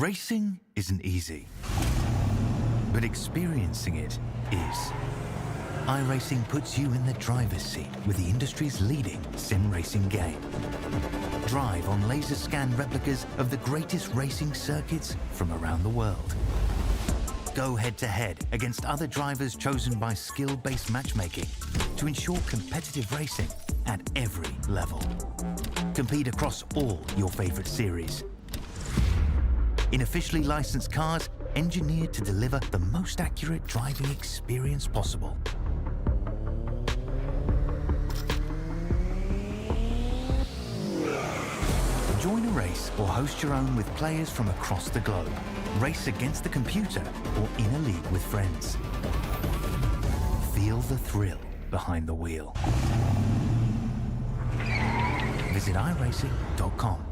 Racing isn't easy, but experiencing it is. iRacing puts you in the driver's seat with the industry's leading sim racing game. Drive on laser scan replicas of the greatest racing circuits from around the world. Go head-to-head against other drivers chosen by skill-based matchmaking to ensure competitive racing at every level. Compete across all your favorite series. In officially licensed cars, engineered to deliver the most accurate driving experience possible. Join a race or host your own with players from across the globe. Race against the computer or in a league with friends. Feel the thrill behind the wheel. Visit iRacing.com.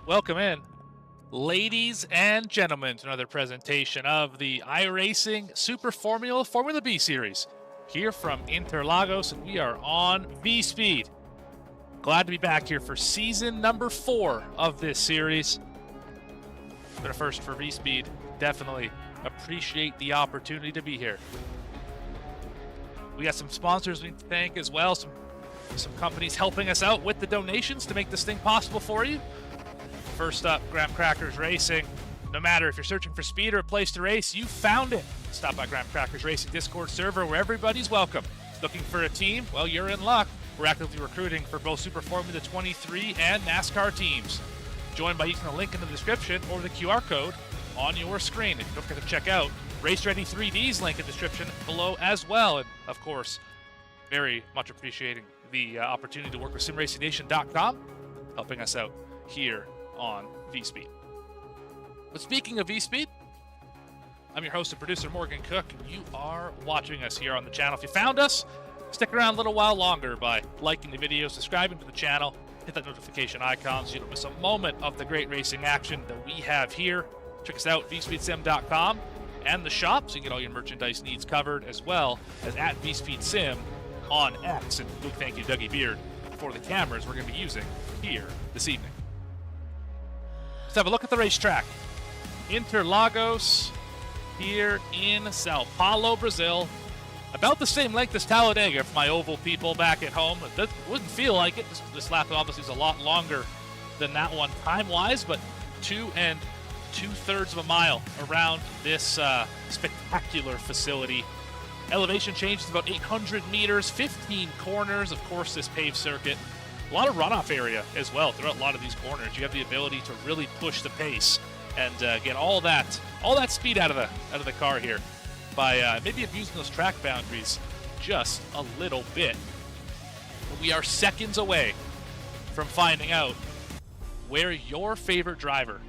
Welcome in, ladies and gentlemen, to another presentation of the iRacing Super Formula B Series here from Interlagos, and we are on VSPEED. Glad to be back here for season number 4 of this series. Been a first for VSPEED. Definitely appreciate the opportunity to be here. We got some sponsors we need to thank as well, some companies helping us out with the donations to make this thing possible for you. First up, Graham Crackers Racing. No matter if you're searching for speed or a place to race, you found it. Stop by Graham Crackers Racing Discord server where everybody's welcome. Looking for a team? Well, you're in luck. We're actively recruiting for both Super Formula 23 and NASCAR teams. Join by using the link in the description or the QR code on your screen. And don't forget to check out Race Ready 3D's link in the description below as well. And of course, very much appreciating the opportunity to work with SimRacingNation.com, helping us out here on VSPEED. But speaking of VSPEED, I'm your host and producer Morgan Cook, and you are watching us here on the channel. If you found us, stick around a little while longer by liking the video, subscribing to the channel, hit that notification icon so you don't miss a moment of the great racing action that we have here. Check us out, VSPEEDSim.com, and the shop, so you get all your merchandise needs covered, as well as at VSPEEDSim on X. And big thank you to Dougie Beard for the cameras we're going to be using here this evening. Let's have a look at the racetrack. Interlagos here in Sao Paulo, Brazil. About the same length as Talladega for my oval people back at home. That wouldn't feel like it. This lap obviously is a lot longer than that one time-wise, but 2 2/3 of a mile around this spectacular facility. Elevation changes about 800 meters, 15 corners. Of course, this paved circuit. A lot of runoff area as well throughout a lot of these corners. You have the ability to really push the pace and get all that speed out of the car here by maybe abusing those track boundaries just a little bit. But we are seconds away from finding out where your favorite driver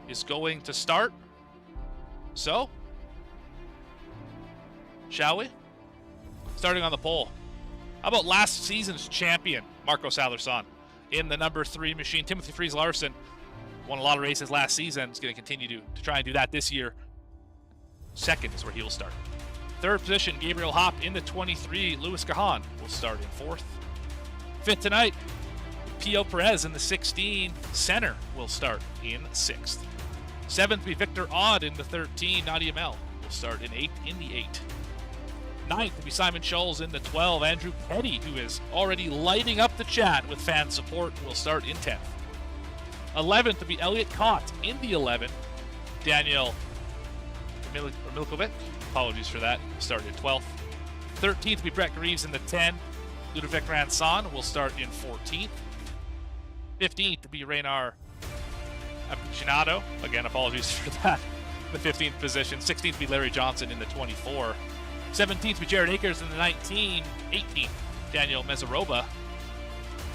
is going to start. So, shall we? Starting on the pole. How about last season's champion, Marco Salerson, in the number 3 machine? Timothy Fries-Larsen won a lot of races last season. He's going to continue to try and do that this year. Second is where he will start. Third position, Gabriel Hopp in the 23. Luis Gahan will start in 4th. 5th tonight, Pio Perez in the 16. Center will start in 6th. 7th will be Victor Odd in the 13. Nadia Mel will start in 8th in the 8. 9th will be Simon Scholes in the 12. Andrew Petty, who is already lighting up the chat with fan support, will start in 10th. 11th will be Elliott Cott in the 11. Daniel Milkovic. Apologies for that. Started 12th. 13th will be Brett Greaves in the 10. Ludovic Ranson will start in 14th. 15th will be Reynar Abucinato. Again, apologies for that. The 15th position. 16th will be Larry Johnson in the 24. 17th will be Jared Akers in the 19. 18th, Daniel Mezaroba.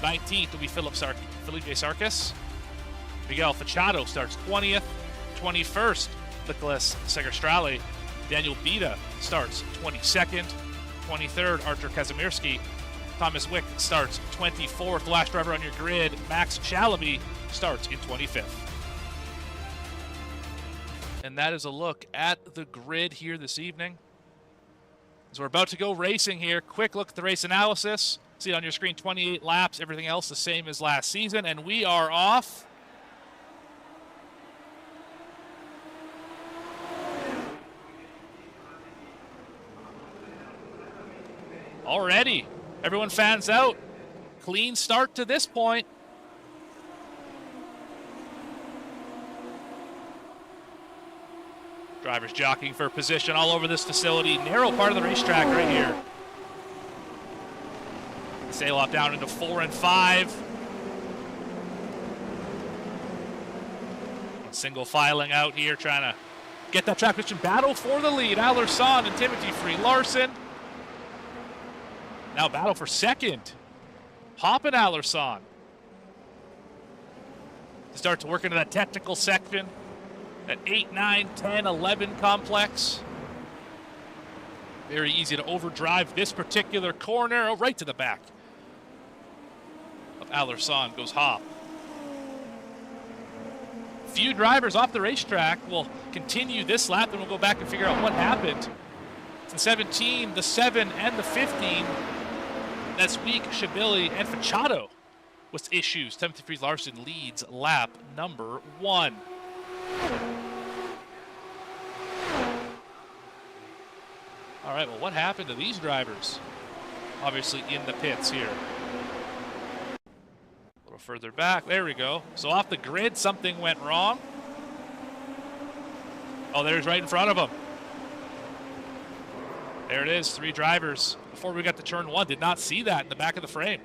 19th will be Felipe Sarkis. Miguel Fachado starts 20th. 21st, Nicholas Segerstrali. Daniel Bida starts 22nd. 23rd, Artur Kazimirski. Thomas Wick starts 24th. The last driver on your grid, Max Chalabi, starts in 25th. And that is a look at the grid here this evening. As we're about to go racing here, quick look at the race analysis. See it on your screen, 28 laps, everything else the same as last season, and we are off. Already, everyone fans out. Clean start to this point. Drivers jockeying for position all over this facility. Narrow part of the racetrack right here. Sail off down into 4 and 5. Single filing out here, trying to get that track position. Battle for the lead. Allerson and Timothy Free Larson. Now battle for second. Hop and Allerson. To start to work into that technical section. That 8, 9, 10, 11 complex. Very easy to overdrive this particular corner. Oh, right to the back of Allerson goes Hop. Few drivers off the racetrack will continue this lap, then we'll go back and figure out what happened. It's the 17, the 7, and the 15. That's Week, Shabili, and Fachado with issues. Timothy Free Larson leads lap number 1. All right, well, what happened to these drivers? Obviously in the pits here. A little further back, there we go. So off the grid, something went wrong. Oh, there's right in front of them. There it is, 3 drivers. Before we got to turn 1, did not see that in the back of the frame.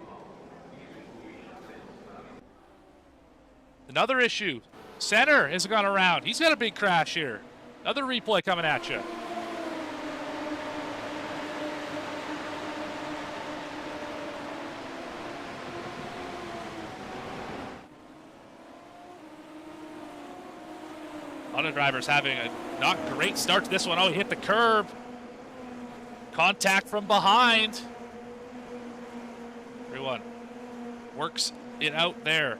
Another issue. Center hasn't gone around. He's got a big crash here. Another replay coming at you. A lot of drivers having a not great start to this one. Oh, he hit the curb. Contact from behind. Everyone works it out there.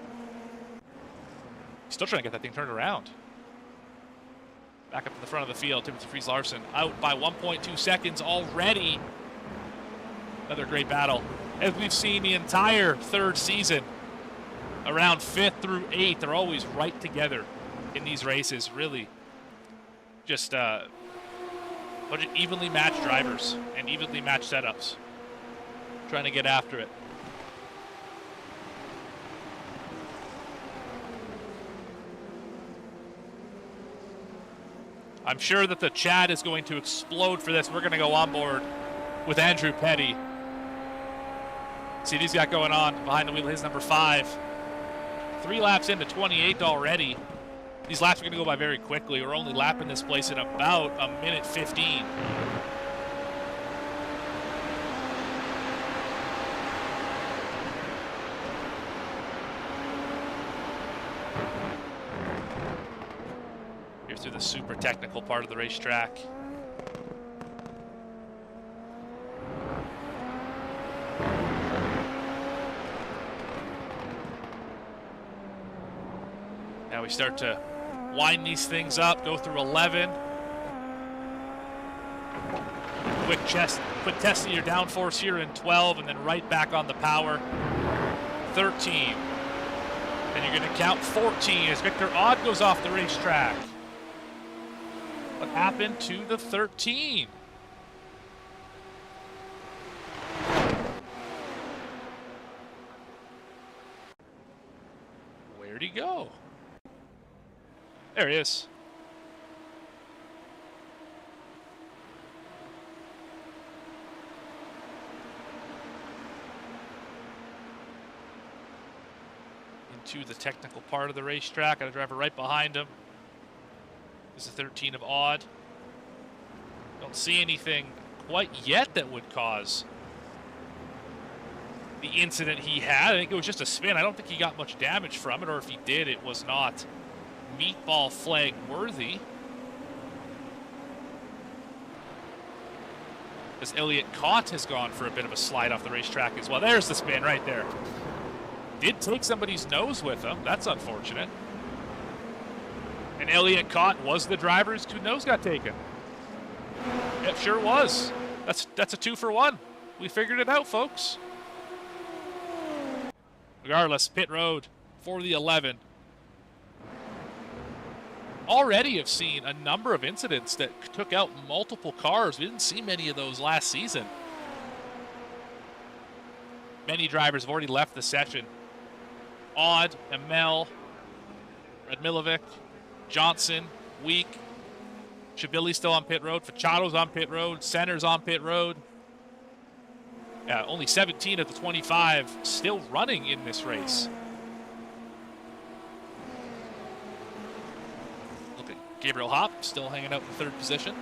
Still trying to get that thing turned around. Back up to the front of the field, Timothy Free Larson out by 1.2 seconds already. Another great battle. As we've seen the entire third season, around 5th through 8th, they're always right together in these races. Really just a bunch of evenly matched drivers and evenly matched setups. Trying to get after it. I'm sure that the chat is going to explode for this. We're going to go on board with Andrew Petty. See what he's got going on behind the wheel. His number 5. 3 laps into 28 already. These laps are going to go by very quickly. We're only lapping this place in about a minute 15. Here through the super technical part of the racetrack. Now we start to wind these things up, go through 11. Quick test of your downforce here in 12, and then right back on the power. 13. And you're going to count 14 as Victor Odd goes off the racetrack. What happened to the 13? Where'd he go? There he is. to the technical part of the racetrack. Got a driver right behind him. This is 13 of odd. Don't see anything quite yet that would cause the incident he had. I think it was just a spin. I don't think he got much damage from it, or if he did, it was not meatball flag worthy. As Elliott Cott has gone for a bit of a slide off the racetrack as well. There's the spin right there. Did take somebody's nose with him. That's unfortunate. And Elliott Cott was the driver whose nose got taken. It sure was. That's a 2-for-1. We figured it out, folks. Regardless, pit road for the 11. Already have seen a number of incidents that took out multiple cars. We didn't see many of those last season. Many drivers have already left the session. Odd, Emel, Radmilovic, Johnson, Week, Shabilly's still on pit road, Fachado's on pit road, Center's on pit road. Yeah, only 17 of the 25 still running in this race. Look at Gabriel Hopp, still hanging out in third position.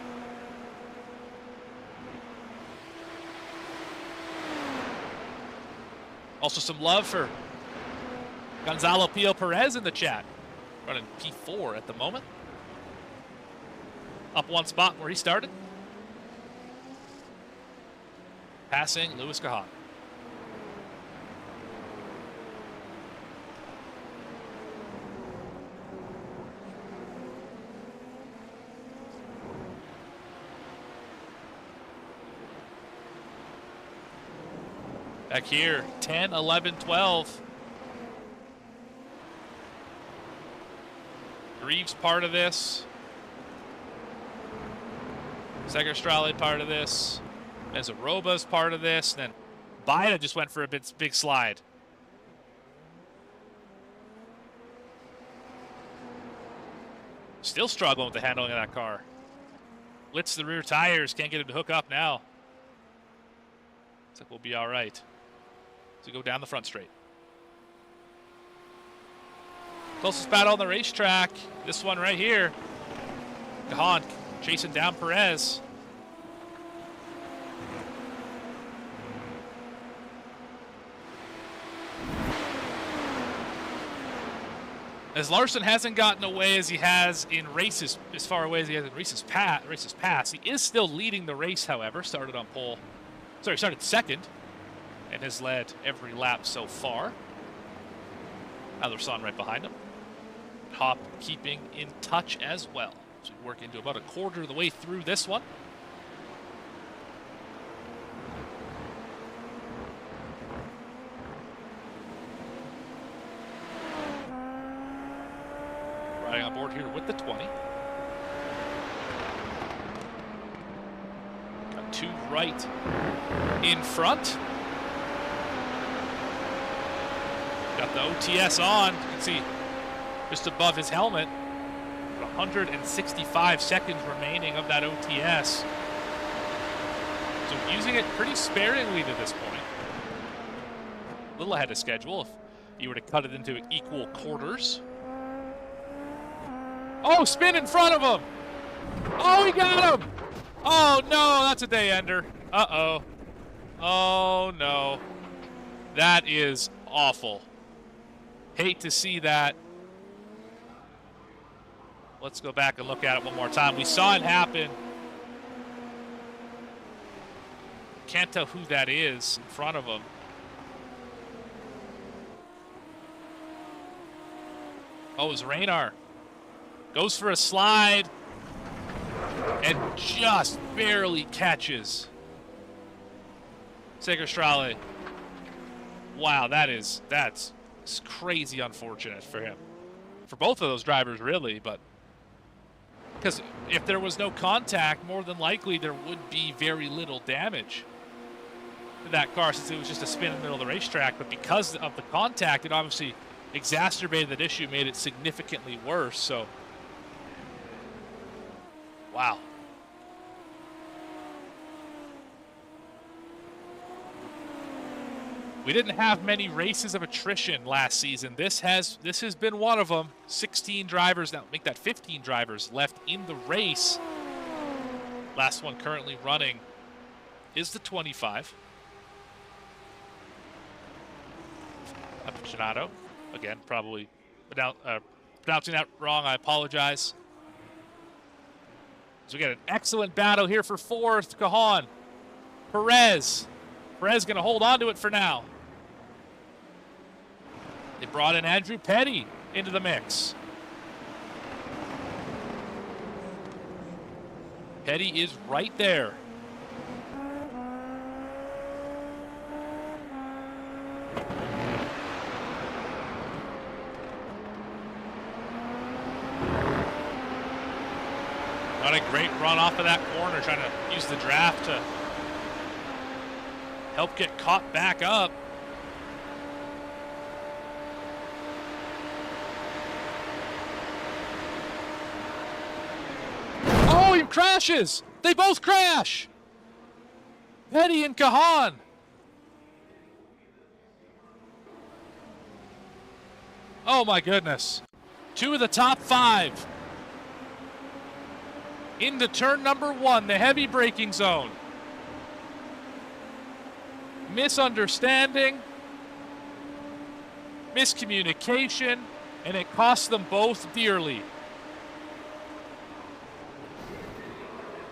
Also some love for Gonzalo Pio Perez in the chat. Running P4 at the moment. Up one spot where he started. Passing Louis Cajon. Back here, 10, 11, 12. Reeves part of this. Segerstrale part of this. Mezaroba's part of this. And then Baida just went for a big slide. Still struggling with the handling of that car. Blitz the rear tires. Can't get him to hook up now. Looks like we'll be all right. So go down the front straight. Closest battle on the racetrack. This one right here. Cajon chasing down Perez. As Larson hasn't gotten away as he has in races, as far away as he has in races past, he is still leading the race, however. Started second and has led every lap so far. Alderson right behind him. Hopp keeping in touch as well. So we work into about a quarter of the way through this one. Riding on board here with the 20. Got two right in front. Got the OTS on. You can see just above his helmet. 165 seconds remaining of that OTS. So using it pretty sparingly to this point. A little ahead of schedule if you were to cut it into equal quarters. Oh, spin in front of him. Oh, he got him. Oh, no, that's a day ender. Uh-oh. Oh, no. That is awful. Hate to see that. Let's go back and look at it one more time. We saw it happen. Can't tell who that is in front of him. Oh, it was Raynar. Goes for a slide and just barely catches Segerstrale. Wow, that's crazy unfortunate for him. For both of those drivers, really, but because if there was no contact, more than likely there would be very little damage to that car since it was just a spin in the middle of the racetrack. But because of the contact, it obviously exacerbated that issue, made it significantly worse. So, wow. We didn't have many races of attrition last season. This has been one of them. 16 drivers, now make that 15 drivers left in the race. Last one currently running is the 25. Aficionado. Again, probably pronouncing that wrong. I apologize. So we get an excellent battle here for fourth. Cajon. Perez. Perez going to hold on to it for now. They brought in Andrew Petty into the mix. Petty is right there. Got a great run off of that corner, trying to use the draft to help get caught back up. Oh, he crashes! They both crash! Petty and Cajon. Oh my goodness. Two of the top five. Into turn number one, the heavy braking zone. Misunderstanding, miscommunication, and it cost them both dearly.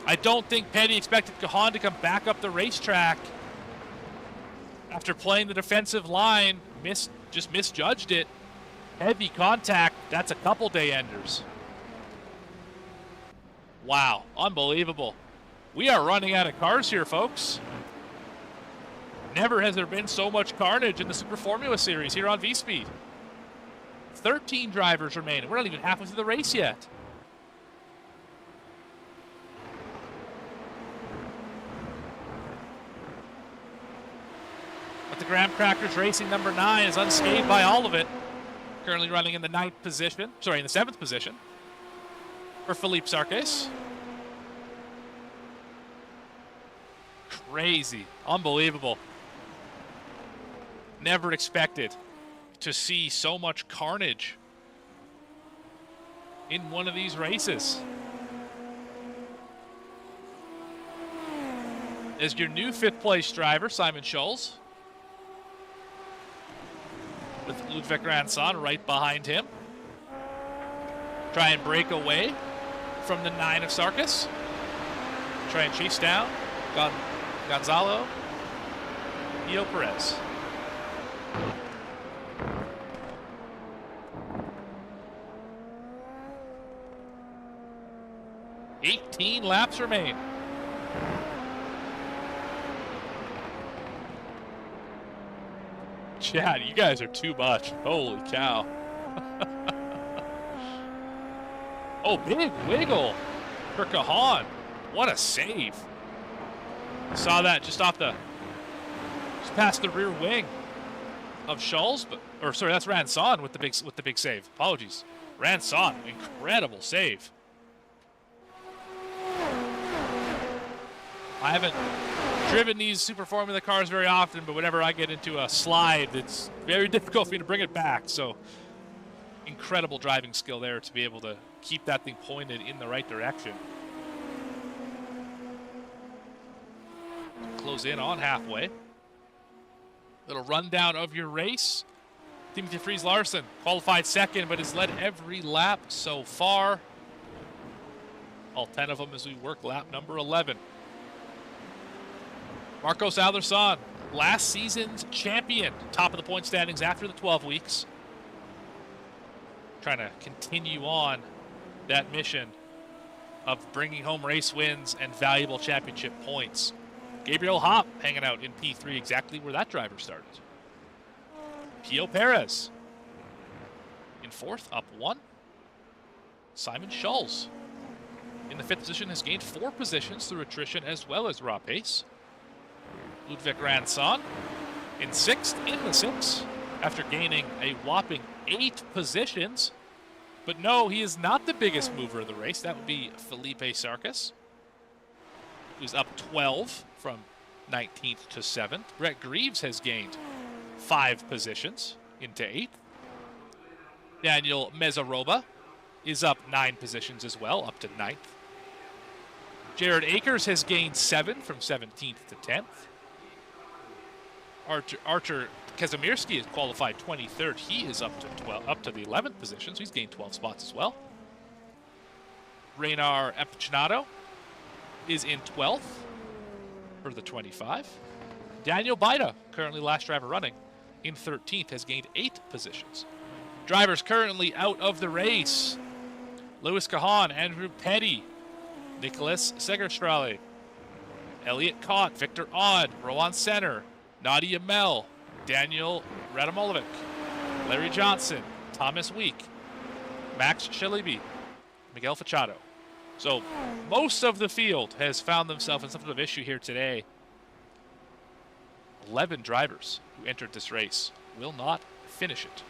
I don't think Petty expected Cajon to come back up the racetrack after playing the defensive line. Just misjudged it. Heavy contact, that's a couple day enders. Wow, unbelievable. We are running out of cars here, folks. Never has there been so much carnage in the Super Formula Series here on VSPEED. 13 drivers remain. We're not even halfway through the race yet. But the Graham Crackers Racing number 9 is unscathed by all of it. Currently running in the 7th position. For Philippe Sarkis. Crazy. Unbelievable. Never expected to see so much carnage in one of these races. As your new 5th place driver, Simon Scholes, with Ludwig Ranson right behind him. Try and break away from the 9 of Sarkis. Try and chase down Gonzalo Perez. $18 laps remain. Chad, you guys are too much. Holy cow. Oh, big wiggle for Cajon. What a save. Saw that just past the rear wing of Scholes, that's Ranson with the big save. Apologies. Ranson, incredible save. I haven't driven these Super Formula cars very often, but whenever I get into a slide, it's very difficult for me to bring it back. So incredible driving skill there to be able to keep that thing pointed in the right direction. Close in on halfway. Little rundown of your race. Timothy Fries Larson qualified 2nd, but has led every lap so far. All 10 of them as we work lap number 11. Marcos Alderson, last season's champion, top of the point standings after the 12 weeks. Trying to continue on that mission of bringing home race wins and valuable championship points. Gabriel Hopp hanging out in P3, exactly where that driver started. Pio Perez in 4th, up 1. Simon Scholes in the 5th position has gained 4 positions through attrition as well as raw pace. Ludwig Ranson in 6th, in the 6th, after gaining a whopping 8 positions. But no, he is not the biggest mover of the race. That would be Felipe Sarkis, who's up 12 from 19th to 7th. Brett Greaves has gained 5 positions into 8th. Daniel Mezaroba is up 9 positions as well, up to 9th. Jared Akers has gained 7 from 17th to 10th. Archer Kazimirski is qualified 23rd. He is up to the 11th position, so he's gained 12 spots as well. Reynar Epicinato is in 12th for the 25. Daniel Baida, currently last driver running, in 13th, has gained 8 positions. Drivers currently out of the race: Lewis Kahan, Andrew Petty, Nicholas Segerstrale, Elliot Kott, Victor Odd, Rowan Center, Nadia Mel, Daniel Radimolovic, Larry Johnson, Thomas Week, Max Shalibi, Miguel Fachado. So most of the field has found themselves in some sort of issue here today. 11 drivers who entered this race will not finish it.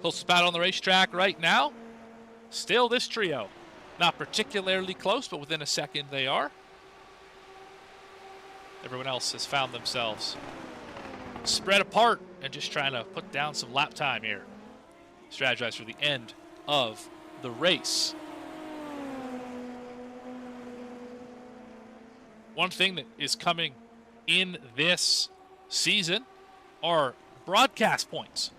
Closest battle on the racetrack right now, still this trio. Not particularly close, but within a second they are. Everyone else has found themselves spread apart and just trying to put down some lap time here. Strategize for the end of the race. One thing that is coming in this season are broadcast points.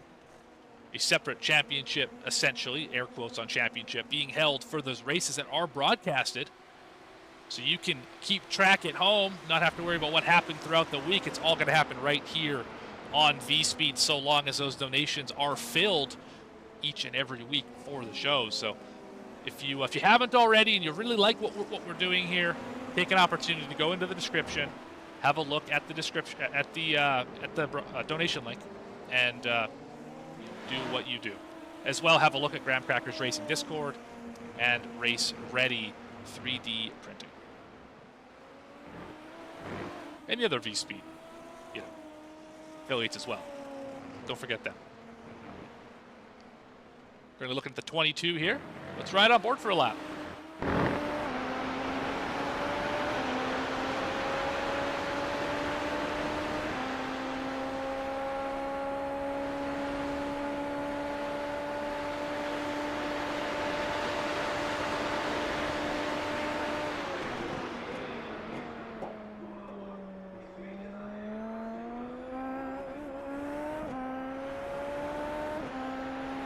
A separate championship, essentially, air quotes on championship, being held for those races that are broadcasted. So you can keep track at home, not have to worry about what happened throughout the week. It's all going to happen right here on VSPEED, so long as those donations are filled each and every week for the show. So if you haven't already and you really like what we're doing here, take an opportunity to go into the description, have a look at the description at the donation link, and do what you do. As well, have a look at Graham Cracker's Racing Discord and Race Ready 3D printing. Any other VSPEED, affiliates as well. Don't forget them. We're going to look at the 22 here. Let's ride on board for a lap.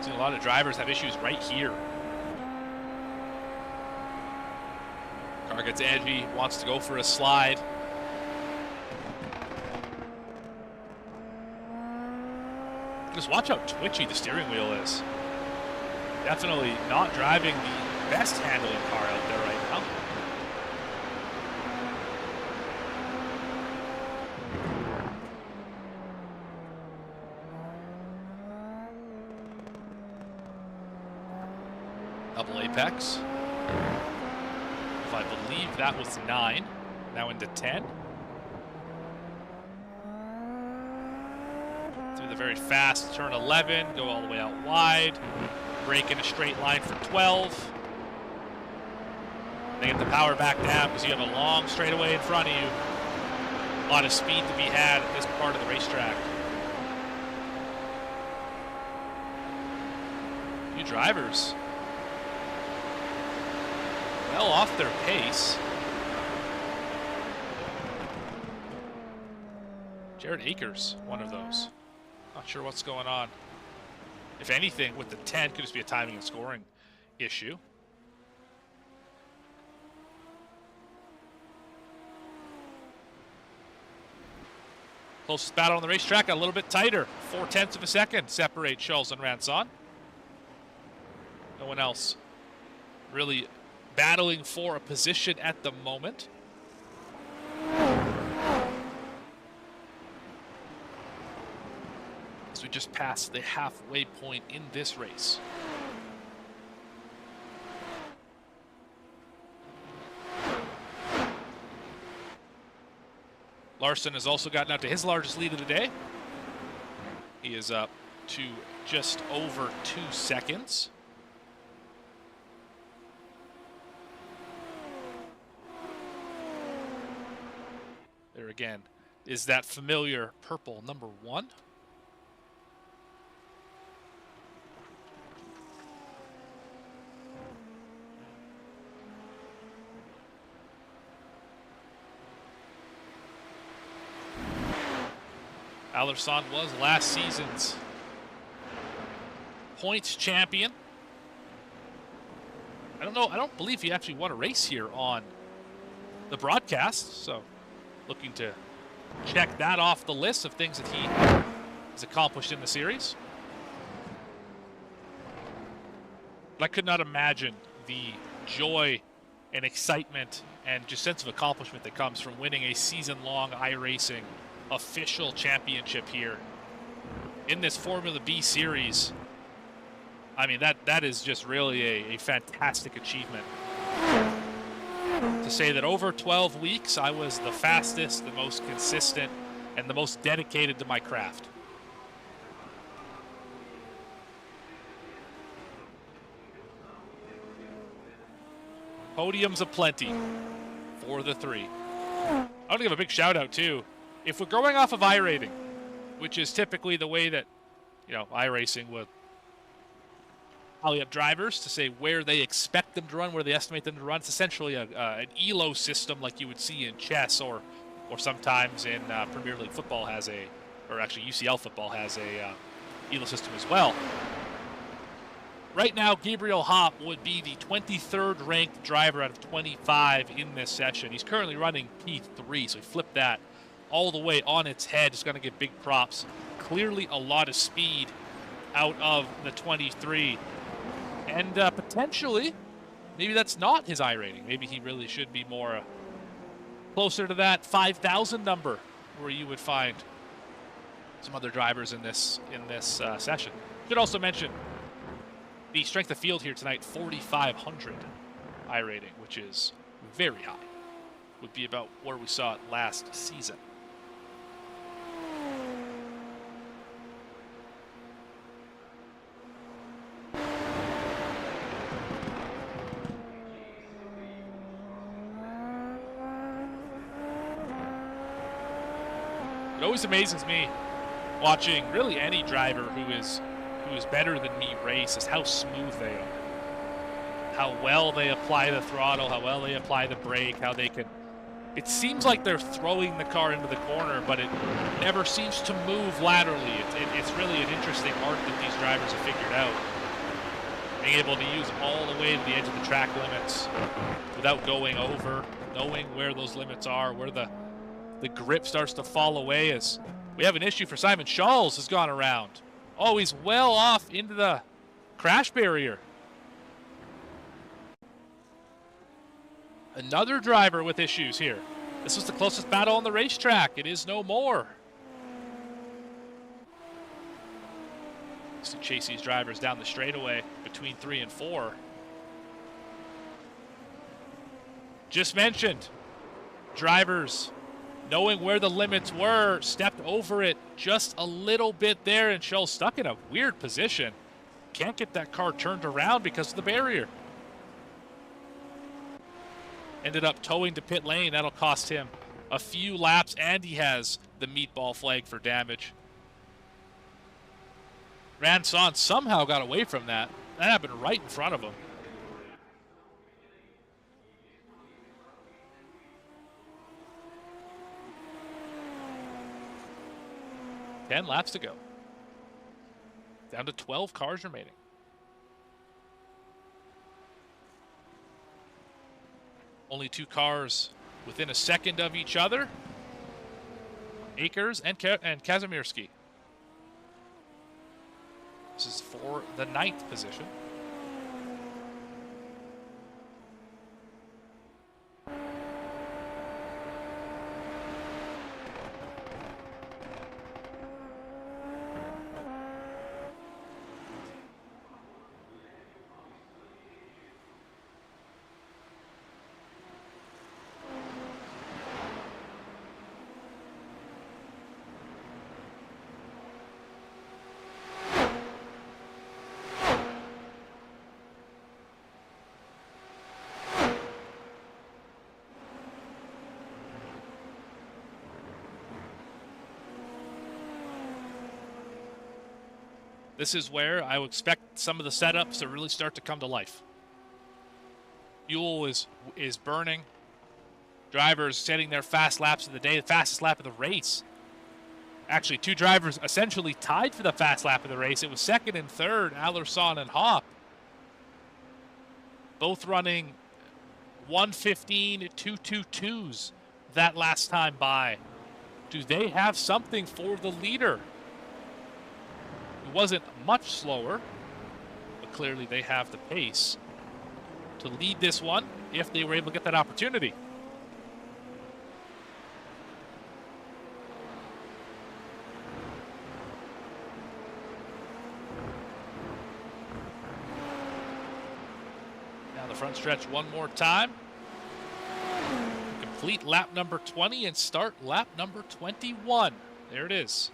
A lot of drivers have issues right here. Car gets edgy, wants to go for a slide. Just watch how twitchy the steering wheel is. Definitely not driving the best handling car out there right now. Double apex. If I believe that was 9, now into 10. Through the very fast turn 11, go all the way out wide. Brake in a straight line for 12. They get the power back down because you have a long straightaway in front of you. A lot of speed to be had at this part of the racetrack. Few drivers well off their pace. Jared Akers, one of those. Not sure what's going on. If anything, with the 10, could just be a timing and scoring issue. Closest battle on the racetrack, a little bit tighter. 0.4 of a second separate Charles and Ranson. No one else really battling for a position at the moment. As we just passed the halfway point in this race. Larson has also gotten out to his largest lead of the day. He is up to just over 2 seconds. There again is that familiar purple number 1. Alderson was last season's points champion. I don't believe he actually won a race here on the broadcast, so looking to check that off the list of things that he has accomplished in the series. But I could not imagine the joy and excitement and just sense of accomplishment that comes from winning a season-long iRacing official championship here in this Formula B series. I mean, that is just really a fantastic achievement. To say that over 12 weeks, I was the fastest, the most consistent, and the most dedicated to my craft. Podiums aplenty for the 3. I want to give a big shout out too. If we're going off of iRating, which is typically the way that, iRacing would tally up drivers to say where they expect them to run, where they estimate them to run. It's essentially an ELO system like you would see in chess or sometimes in Premier League football or actually UCL football has a ELO system as well. Right now, Gabriel Hopp would be the 23rd ranked driver out of 25 in this session. He's currently running P3, so he flipped that all the way on its head. Just going to give big props. Clearly a lot of speed out of the 23. And potentially, maybe that's not his iRating. Maybe he really should be more closer to that 5,000 number where you would find some other drivers in this session. Should also mention the strength of field here tonight, 4,500 iRating, which is very high. Would be about where we saw it last season. It always amazes me watching really any driver who is better than me race is how smooth they are, how well they apply the throttle, how well they apply the brake, how they can. It seems like they're throwing the car into the corner, but it never seems to move laterally. It's really an interesting art that these drivers have figured out. Being able to use all the way to the edge of the track limits without going over, knowing where those limits are, where the grip starts to fall away. As we have an issue for Simon Schalls has gone around. Oh, he's well off into the crash barrier. Another driver with issues here. This was the closest battle on the racetrack. It is no more. To chase these drivers down the straightaway between 3 and 4. Just mentioned, drivers knowing where the limits were, stepped over it just a little bit there, and Scholl's stuck in a weird position. Can't get that car turned around because of the barrier. Ended up towing to pit lane. That'll cost him a few laps, and he has the meatball flag for damage. Ranson somehow got away from that. That happened right in front of him. Ten laps to go. Down to 12 cars remaining. Only 2 cars within a second of each other. Akers and Kazimirski. This is for the 9th position. This is where I would expect some of the setups to really start to come to life. Fuel is burning. Drivers setting their fast laps of the day, the fastest lap of the race. Actually, two drivers essentially tied for the fast lap of the race. It was second and third, Allerson and Hopp. Both running 1:15 2:22s that last time by. Do they have something for the leader? It wasn't much slower, but clearly they have the pace to lead this one if they were able to get that opportunity. Down the front stretch one more time. Complete lap number 20 and start lap number 21. There it is.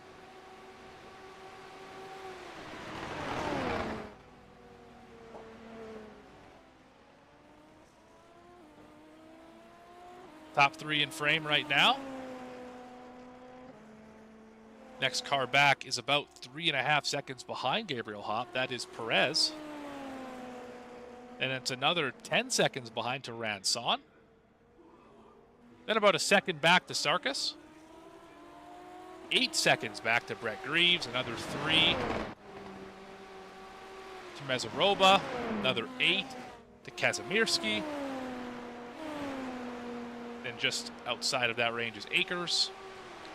Top three in frame right now. Next car back is about 3.5 seconds behind Gabriel Hopp. That is Perez. And it's another 10 seconds behind to Ranson. Then about a second back to Sarkis. 8 seconds back to Brett Greaves. Another 3 to Mezaroba. Another 8 to Kazimirski. Then just outside of that range is Akers.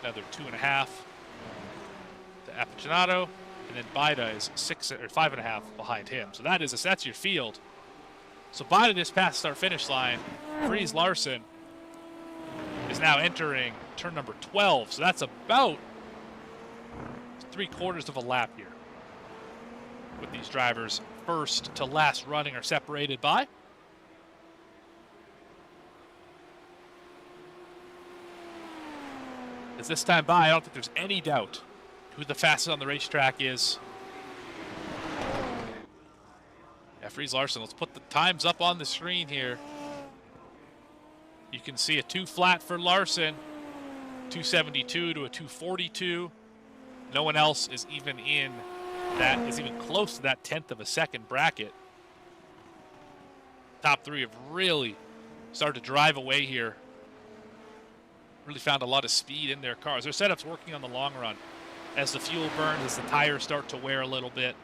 Another 2.5 to Apicinato. And then Baida is 5.5 behind him. So that's your field. So Baida just passed start finish line. Fries Larson is now entering turn number 12. So that's about 3/4 of a lap here. With these drivers first to last running are separated by. As this time by, I don't think there's any doubt who the fastest on the racetrack is. Yeah, Fries Larson, let's put the times up on the screen here. You can see a 2 flat for Larson, 272 to a 242. No one else is even close to that 1/10 of a second bracket. Top three have really started to drive away here. Really found a lot of speed in their cars. Their setup's working on the long run. As the fuel burns, as the tires start to wear a little bit.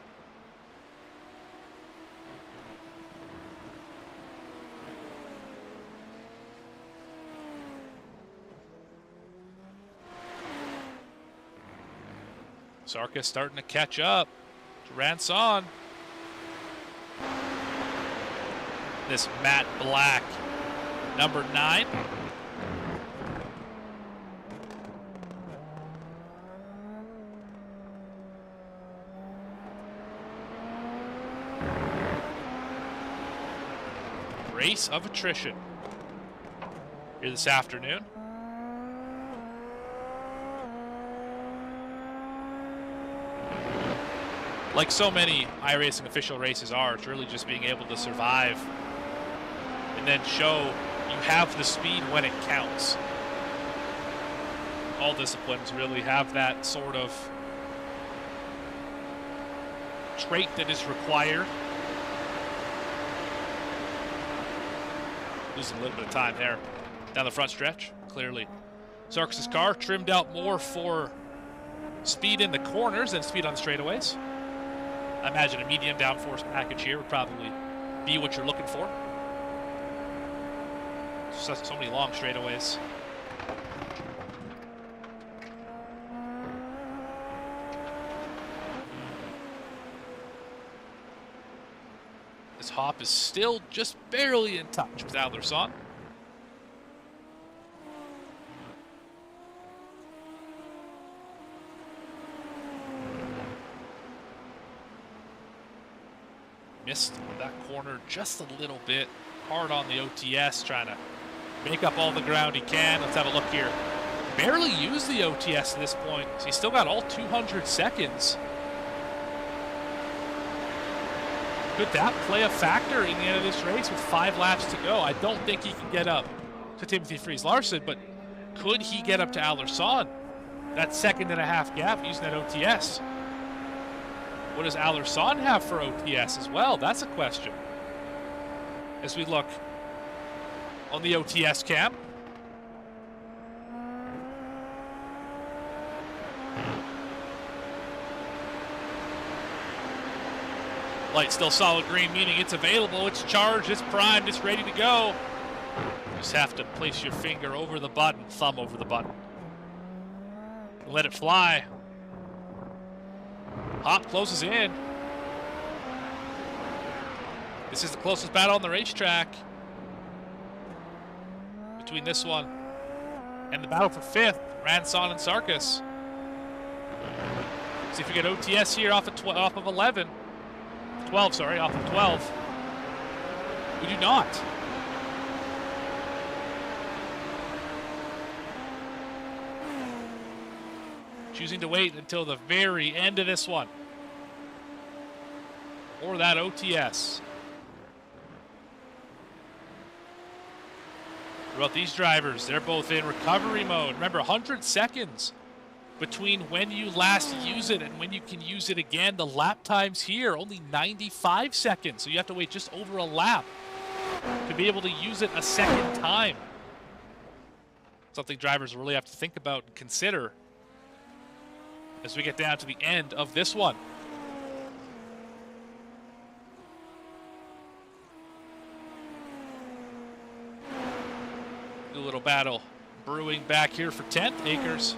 Sarkis starting to catch up to Ranson. This matte black, number 9. Race of attrition here this afternoon. Like so many iRacing official races are, it's really just being able to survive and then show you have the speed when it counts. All disciplines really have that sort of trait that is required. Losing a little bit of time there down the front stretch, clearly. Sarkis' car trimmed out more for speed in the corners than speed on the straightaways. I imagine a medium downforce package here would probably be what you're looking for. So many long straightaways. This Hopp is still just barely in touch with Allerson. Missed that corner just a little bit. Hard on the OTS, trying to make up all the ground he can. Let's have a look here. Barely used the OTS at this point. So he's still got all 200 seconds. Could that play a factor in the end of this race with 5 laps to go? I don't think he can get up to Timothy Fries Larson, but could he get up to Allerson? That 1.5 second gap using that OTS. What does Allerson have for OTS as well? That's a question. As we look on the OTS cam. Light still solid green, meaning it's available, it's charged, it's primed, it's ready to go. You just have to place your finger over the button, thumb over the button. Let it fly. Hop closes in. This is the closest battle on the racetrack between this one and the battle for 5th, Ranson and Sarkis. See if we get OTS here off of 11. 12, sorry, off of 12. We do not. Choosing to wait until the very end of this one. Or that OTS. About these drivers, they're both in recovery mode. Remember, 100 seconds between when you last use it and when you can use it again. The lap times here, only 95 seconds. So you have to wait just over a lap to be able to use it a second time. Something drivers really have to think about and consider as we get down to the end of this one. A little battle brewing back here for 10th. Akers.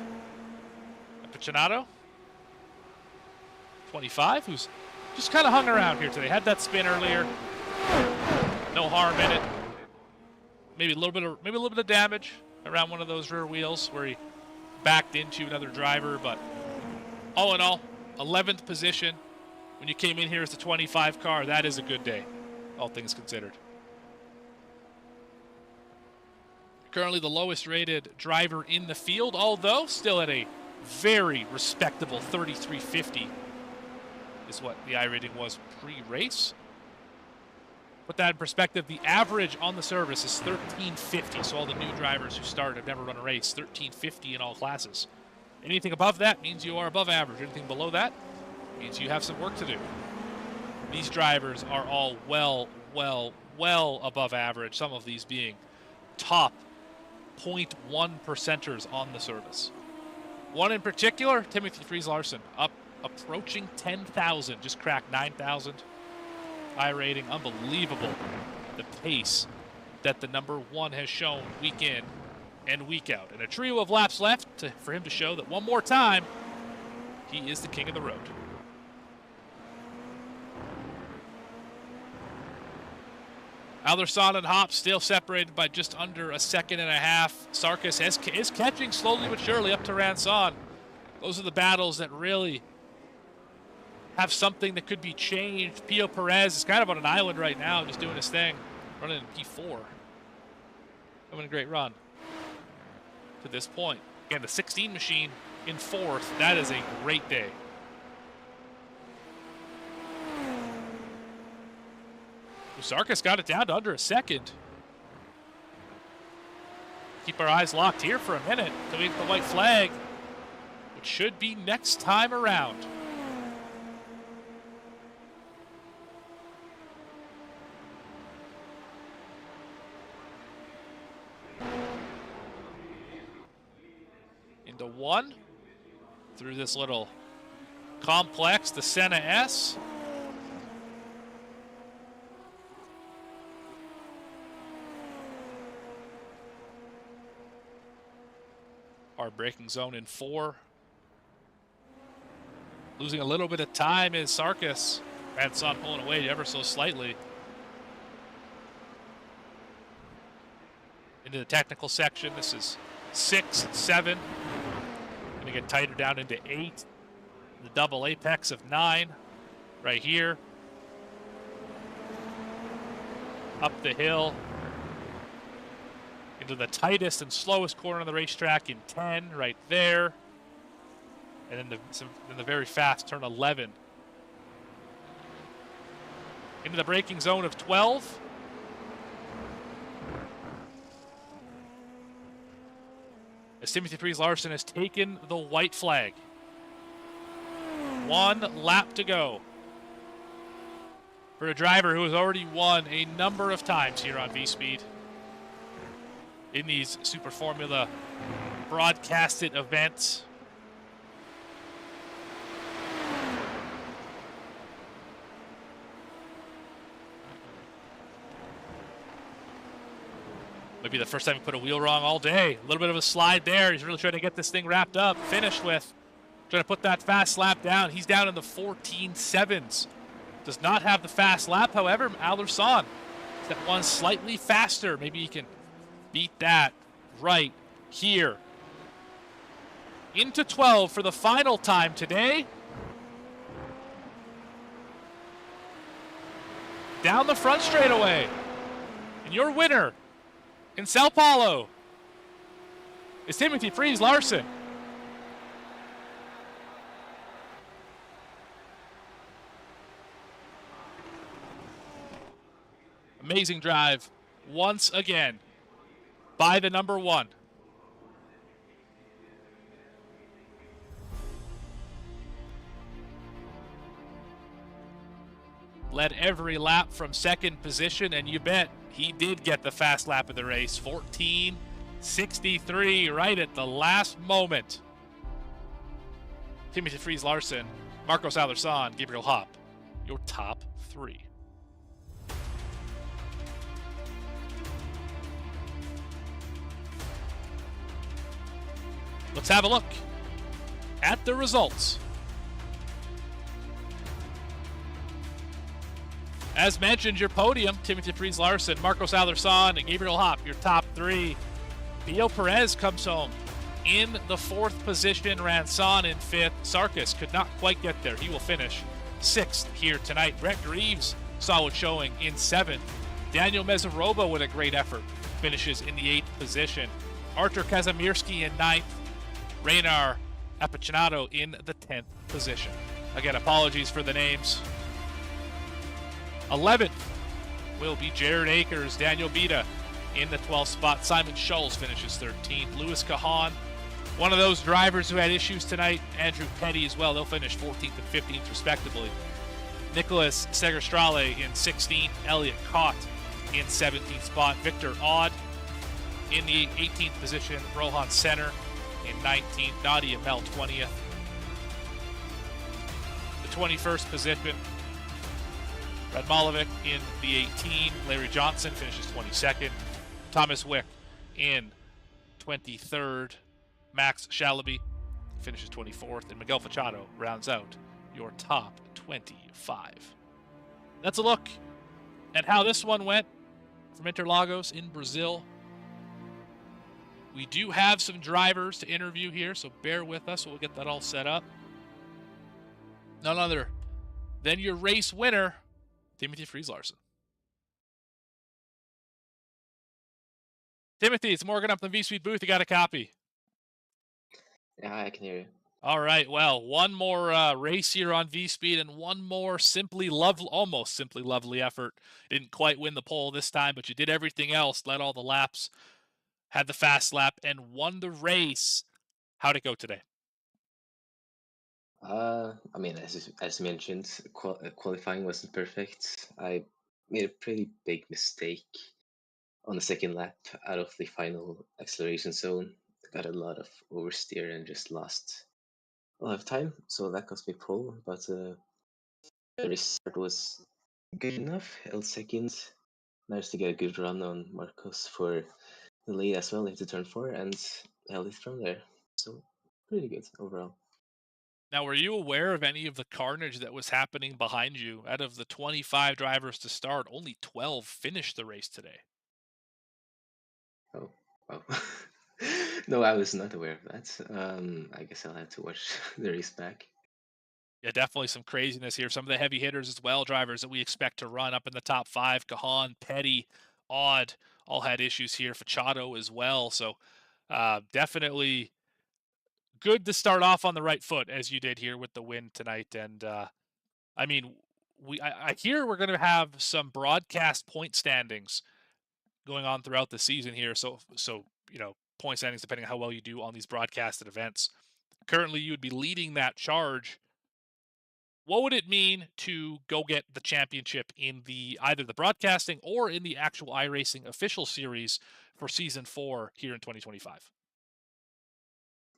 Picinato, 25, who's just kind of hung around here today. Had that spin earlier. No harm in it. Maybe a little bit of damage around one of those rear wheels where he backed into another driver, but all in all, 11th position. When you came in here as the 25 car, that is a good day, all things considered. Currently the lowest rated driver in the field, although still at a very respectable 3350 is what the iRating was pre-race. Put that in perspective, the average on the service is 1350, so all the new drivers who start have never run a race, 1350 in all classes. Anything above that means you are above average. Anything below that means you have some work to do. These drivers are all well above average, some of these being top 0.1 percenters on the service. One in particular, Timothy Fries Larson, up approaching 10,000, just cracked 9,000. iRating, unbelievable. The pace that the number one has shown week in and week out. And a trio of laps left for him to show that one more time, he is the king of the road. Allerson and Hop still separated by just under a second and a half. Sarkis is catching slowly but surely up to Ranson. Those are the battles that really have something that could be changed. Pio Perez is kind of on an island right now, just doing his thing, running in P4. Having a great run to this point. Again, the 16 machine in 4th. That is a great day. Sarkis got it down to under a second. Keep our eyes locked here for a minute until we get the white flag, which should be next time around. Into 1 through this little complex, the Senna S. Our braking zone in 4. Losing a little bit of time is Sarkis. Ranson pulling away ever so slightly. Into the technical section. This is 6, 7. Going to get tighter down into 8. The double apex of 9 right here. Up the hill. Into the tightest and slowest corner on the racetrack in 10, right there. And then the very fast turn 11. Into the braking zone of 12. As Timothy Fries Larson has taken the white flag. 1 lap to go. for a driver who has already won a number of times here on VSPEED in these Super Formula broadcasted events. Maybe the first time he put a wheel wrong all day. A little bit of a slide there. He's really trying to get this thing wrapped up, finished with. Trying to put that fast lap down. He's down in the 14.7s. Does not have the fast lap, however. Alderson, that one slightly faster. Maybe he can beat that right here. Into 12 for the final time today. Down the front straightaway. And your winner in Sao Paulo is Timothy Freeze Larson. Amazing drive once again by the number one. Led every lap from second position, and you bet he did get the fast lap of the race. 14.63 right at the last moment. Timothy Freeze Larson, Marcos Alderson, Gabriel Hopp, your top three. Let's have a look at the results. As mentioned, your podium, Timothy Freeze Larson, Marcos Alderson, and Gabriel Hopp, your top three. Pio Perez comes home in the fourth position. Ranson in fifth. Sarkis could not quite get there. He will finish sixth here tonight. Brett Greaves, solid showing in seventh. Daniel Mezaroba with a great effort finishes in the eighth position. Artur Kazamirski in ninth. Raynar Apicinato in the 10th position. Again, apologies for the names. 11th will be Jared Akers. Daniel Bida in the 12th spot. Simon Scholes finishes 13th. Louis Cajon, one of those drivers who had issues tonight. Andrew Petty as well. They'll finish 14th and 15th respectively. Nicholas Segerstrale in 16th. Elliot Cott in 17th spot. Victor Odd in the 18th position. Rohan Center in 19th. Nadia Mel 20th. The 21st position, Brad Malovic in the 18. Larry Johnson finishes 22nd. Thomas Wick in 23rd. Max Shalaby finishes 24th. And Miguel Fachado rounds out your top 25. That's a look at how this one went from Interlagos in Brazil. We do have some drivers to interview here, so bear with us. We'll get that all set up. None other than your race winner, Timothy Freeze Larson. Timothy, it's Morgan up in the VSPEED booth. You got a copy? Yeah, I can hear you. All right. Well, one more race here on VSPEED and one more almost simply lovely effort. Didn't quite win the pole this time, but you did everything else. Led all the laps, had the fast lap, and won the race. How'd it go today? I mean, as mentioned, qualifying wasn't perfect. I made a pretty big mistake on the second lap out of the final acceleration zone. Got a lot of oversteer and just lost a lot of time, so that cost me pole. But the restart was good enough. Held second, managed to get a good run on Marcos for the lead as well into turn 4, and held it from there. So pretty good overall. Now, were you aware of any of the carnage that was happening behind you? Out of the 25 drivers to start, only 12 finished the race today. Oh. No, I was not aware of that. I guess I'll have to watch the race back. Yeah, definitely some craziness here. Some of the heavy hitters as well, drivers that we expect to run up in the top 5. Cajon, Petty, Odd, all had issues here. Fachado as well. So definitely good to start off on the right foot, as you did here with the win tonight. And I mean, I hear we're going to have some broadcast point standings going on throughout the season here. So you know, point standings depending on how well you do on these broadcasted events. Currently, you would be leading that charge what would it mean to go get the championship in the either the broadcasting or in the actual iRacing official series for season 4 here in 2025?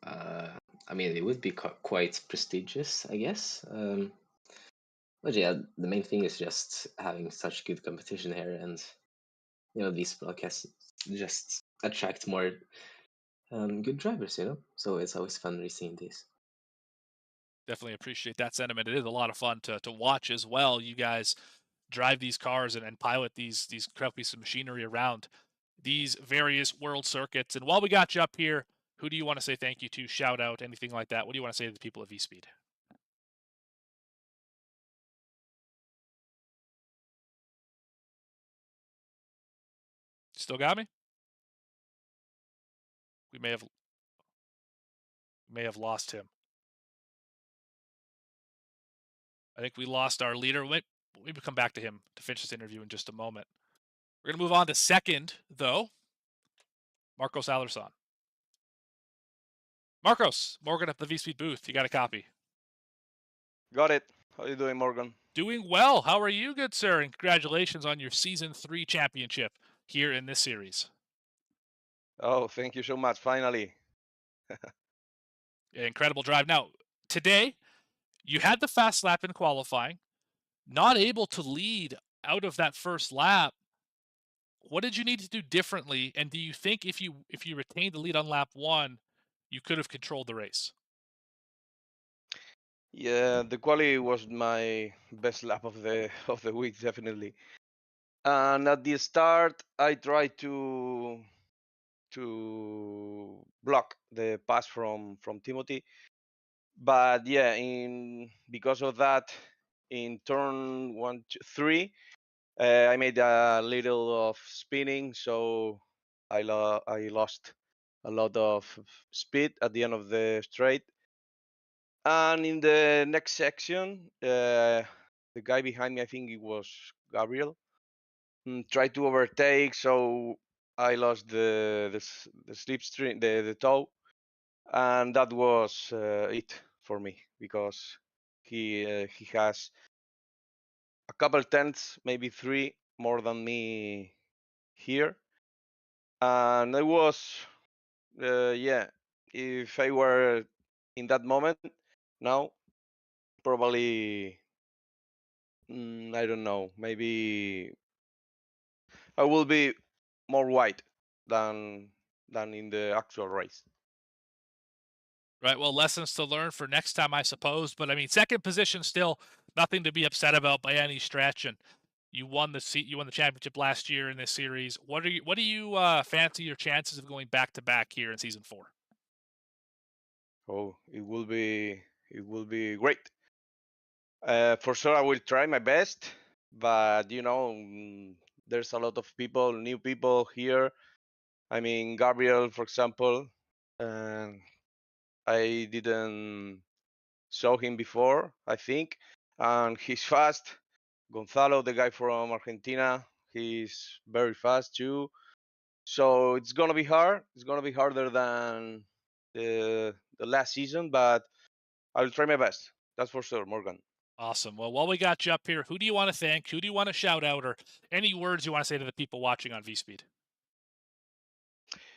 Uh, I mean, it would be quite prestigious, I guess. But yeah, the main thing is just having such good competition here, and these broadcasts just attract more good drivers. So it's always fun racing these. Definitely appreciate that sentiment. It is a lot of fun to watch as well. You guys drive these cars and pilot these incredible pieces of machinery around these various world circuits. And while we got you up here, who do you want to say thank you to? Shout out, anything like that? What do you want to say to the people of VSPEED? Still got me? We may have lost him. I think we lost our leader. Maybe come back to him to finish this interview in just a moment. We're going to move on to second, though. Marcos Alerson. Marcos, Morgan at the VSPEED booth. You got a copy. Got it. How you doing, Morgan? Doing well. How are you, good sir? And congratulations on your Season 3 championship here in this series. Oh, thank you so much. Finally. Incredible drive. Now, today, you had the fast lap in qualifying, not able to lead out of that first lap. What did you need to do differently? And do you think if you retained the lead on lap 1, you could have controlled the race? Yeah, the quali was my best lap of the week, definitely. And at the start, I tried to block the pass from Timothy, but yeah, because of that, in turn 1, 2, 3, I made a little of spinning, so I lost a lot of speed at the end of the straight. And in the next section, the guy behind me, I think it was Gabriel, tried to overtake, so I lost the slipstream, the toe, and that was it for me, because he has a couple tenths, maybe 3 more than me here, and I was yeah. If I were in that moment now, probably I don't know. Maybe I will be more white than in the actual race. Right. Well, lessons to learn for next time, I suppose. But I mean, second position still nothing to be upset about by any stretch. And you won the championship last year in this series. What do you fancy your chances of going back to back here in season 4? Oh, it will be great. For sure, I will try my best, but there's a lot of people, new people here. I mean, Gabriel, for example, I didn't saw him before, I think, and he's fast. Gonzalo, the guy from Argentina, he's very fast too. So it's gonna be hard. It's gonna be harder than the last season, but I'll try my best. That's for sure, Morgan. Awesome. Well, while we got you up here, who do you want to thank? Who do you want to shout out, or any words you want to say to the people watching on VSPEED?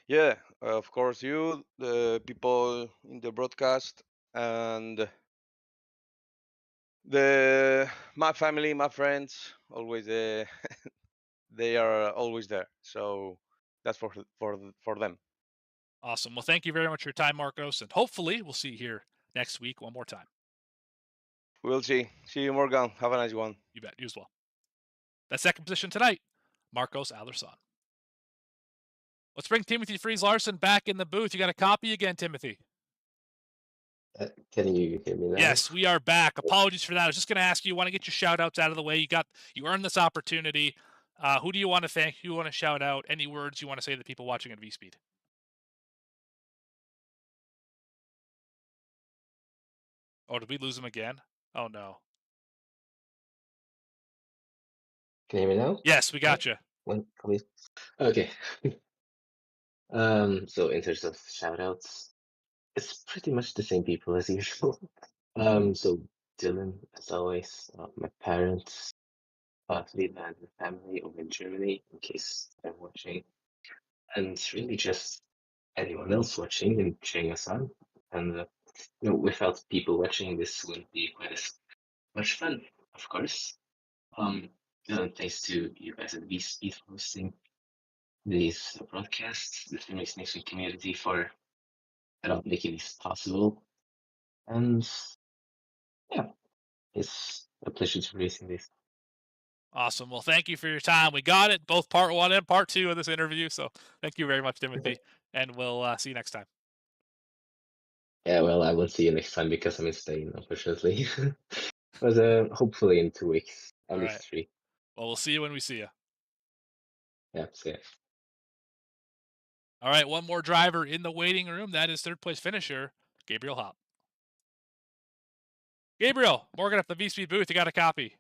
Yeah, of course, you, the people in the broadcast, and my family, my friends, always they are always there. So that's for them. Awesome. Well, thank you very much for your time, Marcos, and hopefully we'll see you here next week one more time. We'll see. See you, Morgan. Have a nice one. You bet. You as well. That second position tonight, Marcos Alerson. Let's bring Timothy Freeze Larson back in the booth. You got a copy again, Timothy? Can you hear me now? Yes, we are back. Apologies for that. I was just going to ask you, want to get your shout outs out of the way. You earned this opportunity. Who do you want to thank? Who you want to shout out? Any words you want to say to the people watching at VSPEED? Oh, did we lose him again? Oh, no. Can you hear me now? Yes, we got you. Okay. So in terms of shout outs, it's pretty much the same people as usual. So Dylan, as always, my parents, Lila and the family over in Germany, in case they're watching, and really just anyone else watching and cheering us on. And without people watching, this wouldn't be quite as much fun, of course. Thanks to you guys at VSPEED for hosting these broadcasts, the Sim Racing Nation community for making this possible. And yeah, it's a pleasure to racing this. Awesome. Well, thank you for your time. We got it, both part 1 and part 2 of this interview. So thank you very much, Timothy. And we'll see you next time. Yeah, well, I won't see you next time because I'm in Spain, unfortunately. But hopefully in 2 weeks, at least 3. Well, we'll see you when we see you. Yeah, see ya. All right, one more driver in the waiting room. That is third place finisher, Gabriel Hopp. Gabriel, Morgan at the VSPEED booth. You got a copy.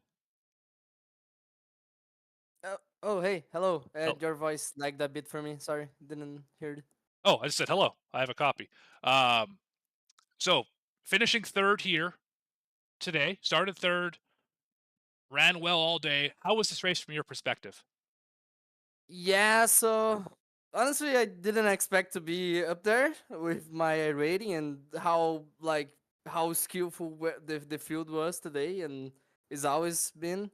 Oh, hey, hello. Your voice lagged a bit for me. Sorry, didn't hear it. Oh, I just said hello. I have a copy. So finishing third here today, started third, ran well all day. How was this race from your perspective? Yeah, so honestly, I didn't expect to be up there with my rating and how skillful the field was today and it's always been.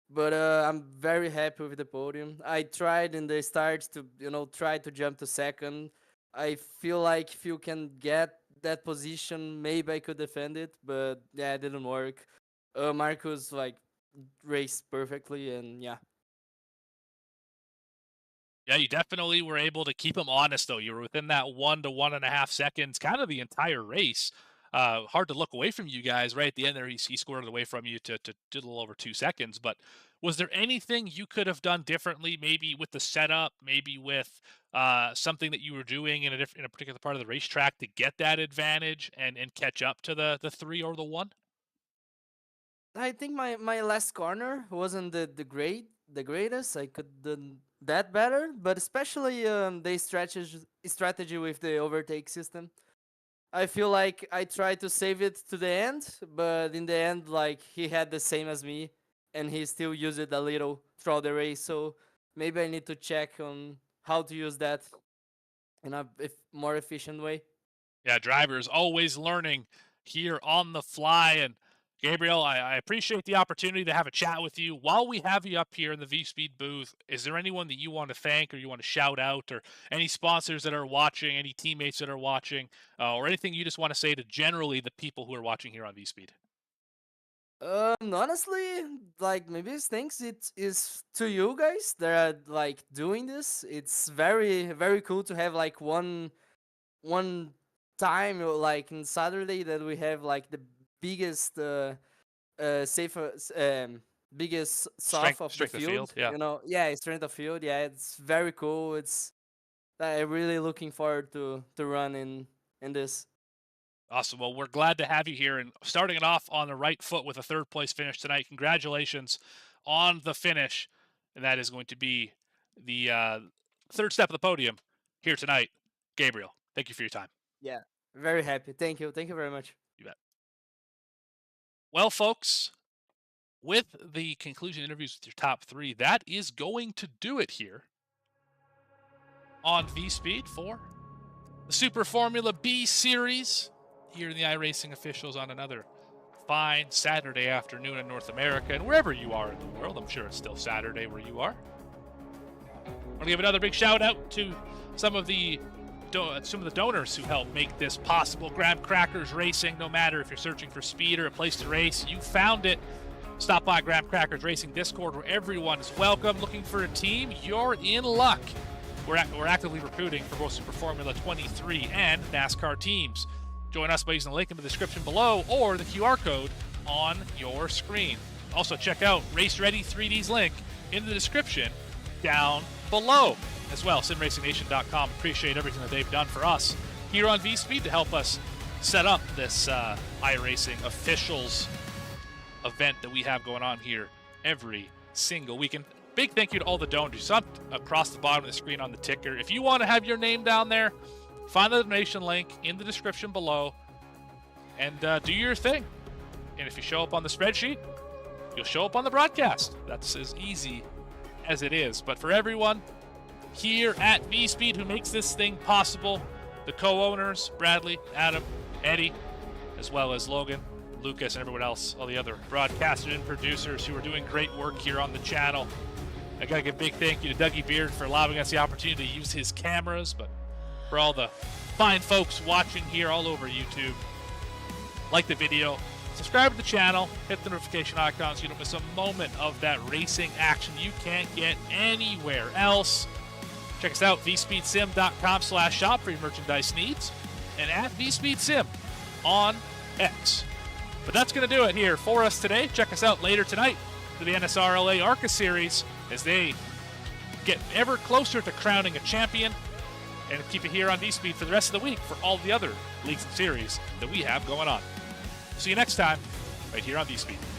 But I'm very happy with the podium. I tried in the start to try to jump to second. I feel like if you can get that position, maybe I could defend it, but yeah, it didn't work. Marcus raced perfectly, and yeah. Yeah, you definitely were able to keep him honest, though. You were within that 1 to 1.5 seconds, kind of the entire race. Hard to look away from you guys. Right at the end there, he scored away from you to a little over 2 seconds. But was there anything you could have done differently, maybe with the setup, maybe with something that you were doing in a particular part of the racetrack to get that advantage and catch up to the 3 or the 1? I think my last corner wasn't the greatest. I could done that better, but especially the strategy with the overtake system. I feel like I tried to save it to the end, but in the end, he had the same as me, and he still used it a little throughout the race. So maybe I need to check on how to use that in a more efficient way. Yeah, drivers always learning here on the fly. And Gabriel, I appreciate the opportunity to have a chat with you. While we have you up here in the VSPEED booth, is there anyone that you want to thank or you want to shout out, or any sponsors that are watching, any teammates that are watching, or anything you just want to say to generally the people who are watching here on VSPEED? Honestly, maybe it's thanks it is to you guys that are doing this. It's very very cool to have one time in Saturday that we have the biggest biggest soft of the field. Yeah. Strength of field. Yeah, it's very cool. It's I'm really looking forward to run in this. Awesome. Well, we're glad to have you here and starting it off on the right foot with a third place finish tonight. Congratulations on the finish. And that is going to be the third step of the podium here tonight. Gabriel, thank you for your time. Yeah, very happy. Thank you. Thank you very much. You bet. Well, folks, with the conclusion interviews with your top 3, that is going to do it here on VSPEED for the Super Formula B Series here in the iRacing officials on another fine Saturday afternoon in North America, and wherever you are in the world. I'm sure it's still Saturday where you are. I want to give another big shout out to some of the donors who helped make this possible. Graham Crackers Racing. No matter if you're searching for speed or a place to race, you found it. Stop by Graham Crackers Racing Discord, where everyone is welcome. Looking for a team? You're in luck. We're actively recruiting for both Super Formula 23 and NASCAR teams. Join us by using the link in the description below or the QR code on your screen. Also, check out Race Ready 3D's link in the description down below as well. SimRacingNation.com. Appreciate everything that they've done for us here on VSPEED to help us set up this iRacing officials event that we have going on here every single weekend. Big thank you to all the donors. Up across the bottom of the screen on the ticker. If you want to have your name down there, find the donation link in the description below and do your thing. And if you show up on the spreadsheet, you'll show up on the broadcast. That's as easy as it is. But for everyone here at VSPEED who makes this thing possible, the co-owners, Bradley, Adam, Eddie, as well as Logan, Lucas, and everyone else, all the other broadcasters and producers who are doing great work here on the channel. I gotta give a big thank you to Dougie Beard for allowing us the opportunity to use his cameras, but for all the fine folks watching here all over YouTube, like the video, subscribe to the channel, hit the notification icon so you don't miss a moment of that racing action you can't get anywhere else. Check us out, vspeedsim.com/shop for your merchandise needs, and at vspeedsim on X. But that's going to do it here for us today. Check us out later tonight for the NSRLA ARCA Series as they get ever closer to crowning a champion, and keep it here on VSPEED for the rest of the week for all the other leagues and series that we have going on. See you next time, right here on VSPEED.